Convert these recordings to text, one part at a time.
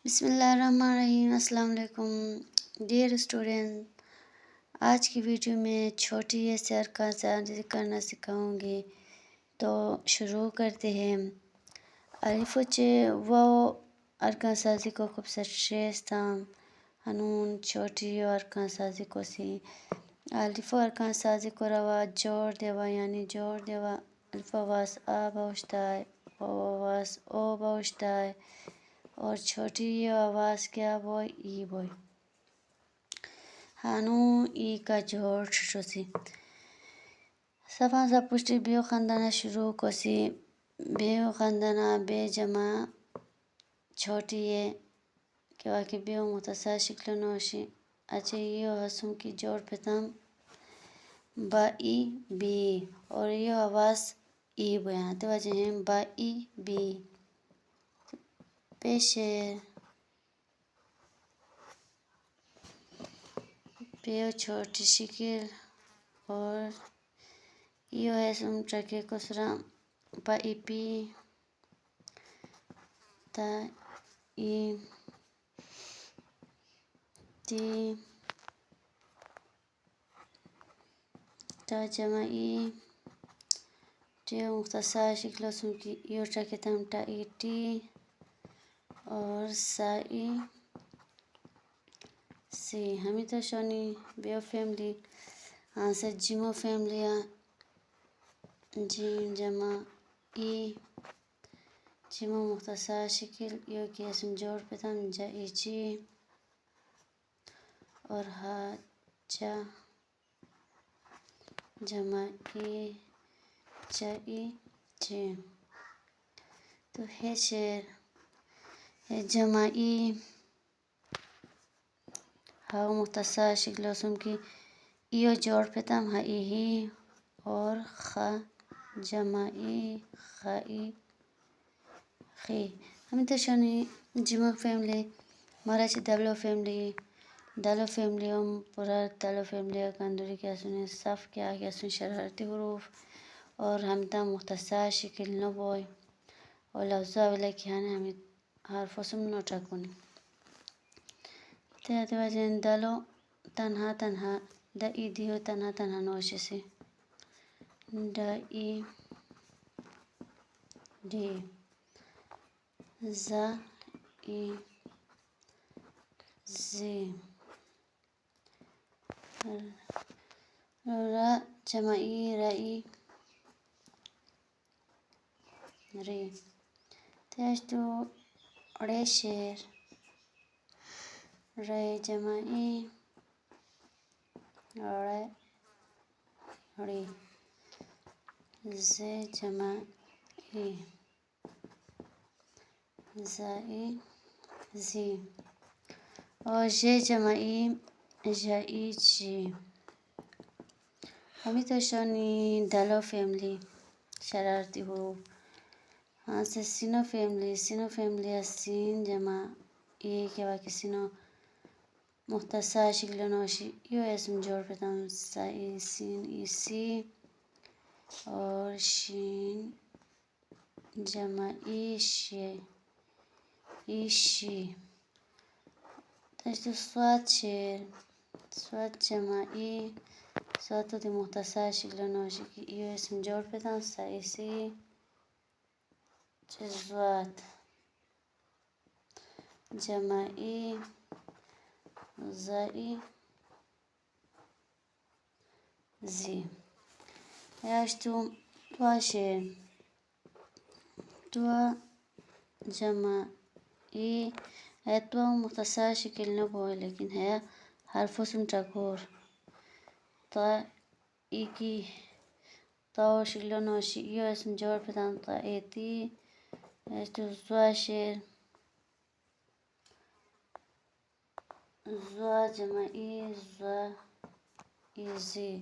بسم اللہ الرحمن الرحیم۔ السلام علیکم ڈیئر اسٹوڈنٹ، آج کی ویڈیو میں چھوٹی سے ارکان سازی کرنا سکھاؤں گی، تو شروع کرتے ہیں۔ الف چے وہ ارکان سازی کو خوب سرشیستام ہنون چھوٹی ارکان سازی کو سی الف ارکان سازی کو روا جوڑ دیوا یعنی جوڑ دیوا الف واس آ بوشتائے او واس او بوشتائے اور چھوٹی آواز کیا بوئی ای بوئی ہانو ای کا جوڑ ششوسی صفحہ سا پشتی بیو خاندانہ شروع کوسی بیو خاندانہ بے جمع چھوٹی کہ واقعی بیو مختصر شکل نوشی اچھے یہ حسم کی جوڑ پتم با ای بی اور یہ آواز ای بیان تو وجہ ہیں با ای بی پیشے بیو چھوٹی شکل اور یہ حسم ٹرکے کسرا با ای پی تا ای تی تا جمع ای ٹیو مختصر شکل اسم کی یہ ٹرکے تم تا ای ٹی اور سا ای سی ہمیں تو شونی بیو فیملی سے جیمو فیملی جیم جمع ای جیمو مختصر شکل یو کی اسم جوڑ پتم جا ای جی اور ہا جا جمع ای جا ای جی تو ہے شیر ہے جمع ای ہاؤ مختصر شکل اسم کی ایو جوڑ پتم ہا ای ہی اور خا جمع ای خا ای خی ہمیں تو شونی جیمو فیملی مراچ دالو فیملی پورا دالو فیملی کندوری کیا سنیں صف کیا سن شرارتی حروف اور ہم تا مختصر شکل نو بوئی اور لفظہ ولا کیانے ہمیں حرف اسم نوٹا کنی تیاتي وجين دالو تنها دا ای دیو تنها نوشسی دا ای دی زا ای زی را جمع ای رائی ری تیشتو ری شیر ری جمع ای ری ری زی جمع ای زائی زی اور جے جمع ای جائی جی ہمیں تو شونی دالو فیملی شرارتی حروف سے سینو فیملی سین جمع ای کے واقعی سینو مختصر شکل نوشی یو اسم جوڑ پتم سا ای سین ای سی اور شین جمع ای شی ای شی تشتو سوات شیر سوات جمع ای سواتو دی مختصر شکل نوشی کی یو اسم جوڑ پتم سا ای سی جزوات جمع ای زائی زی یاشتو دوا شیر دوا جمع ای ہے دوا مختصر شکل نہ بوئے لیکن ہے حرف اسم ٹکور تا ای کی تاو شکل نوشی یو اسم جوڑ پتم تا ایتی یاشتو زوا شیر زوا جمع ای زوا ایزی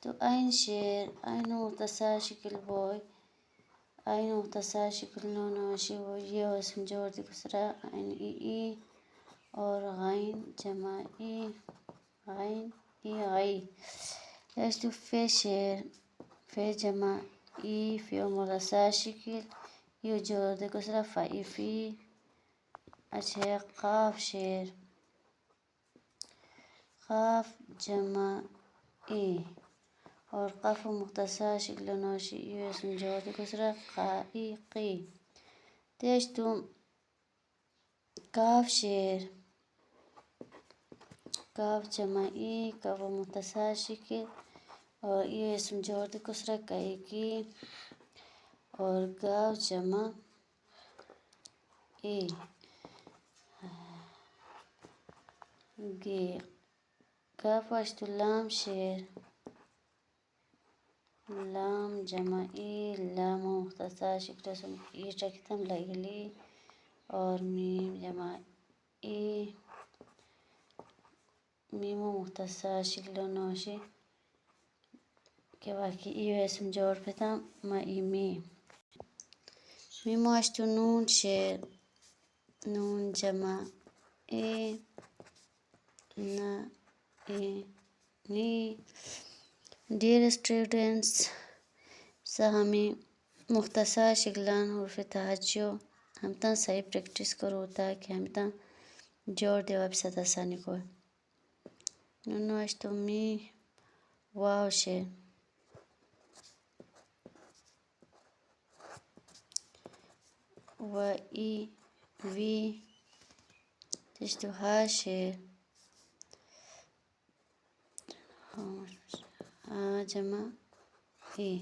تو این شیر این مختصر شکل بوئی این مختصر شکل نو نوشی وہ یہ اسم جوڑ دی کسرا این ای اور غین جمع ای غین ای غی یاشتو فی شیر فی جمع ای فی مختصر شکل یہ جوڑ دی کسرا فا ای فی اچھا قاف شیر قاف جمع ای اور قاف مختصر شکل نوشی یو اسم جواب کسرہ قائی قی تیشتم کاف شیر کاف جمع ای کاف مختصر شکل اور یو اسم جواب کسرہ کئی کی اور گاو جمع ای گی کاف اشتو لام شیر لام جمع ای لام مختصر شکل اسم ای چکتم لگلی اور میم جمع ای میم مختصر شکل نوشی که باقی ایو اسم جوڑ پیتا ما ای میم اشتو نون شیر نون جمع ای نا ای نی ڈیئر اسٹوڈنٹس ہمیں مختصر شکلان حروف تہجو ہم تا صحیح پریکٹس کرو تاکہ ہم تا جوڑ دے ویب آسانی کو نونو اشتو می واو شیر و ای وی تشتو ها شیر ہا جمع ای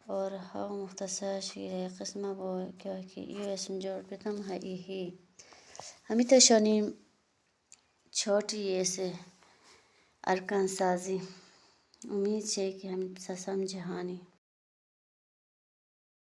اور ہا مختصر شیر قسمہ بو کہ یو اسم جوڑ پیتم ہا ای ہی ہمیں تشانی چھوٹی ایسے ارکان سازی امید ہے کہ ہم سمجھانی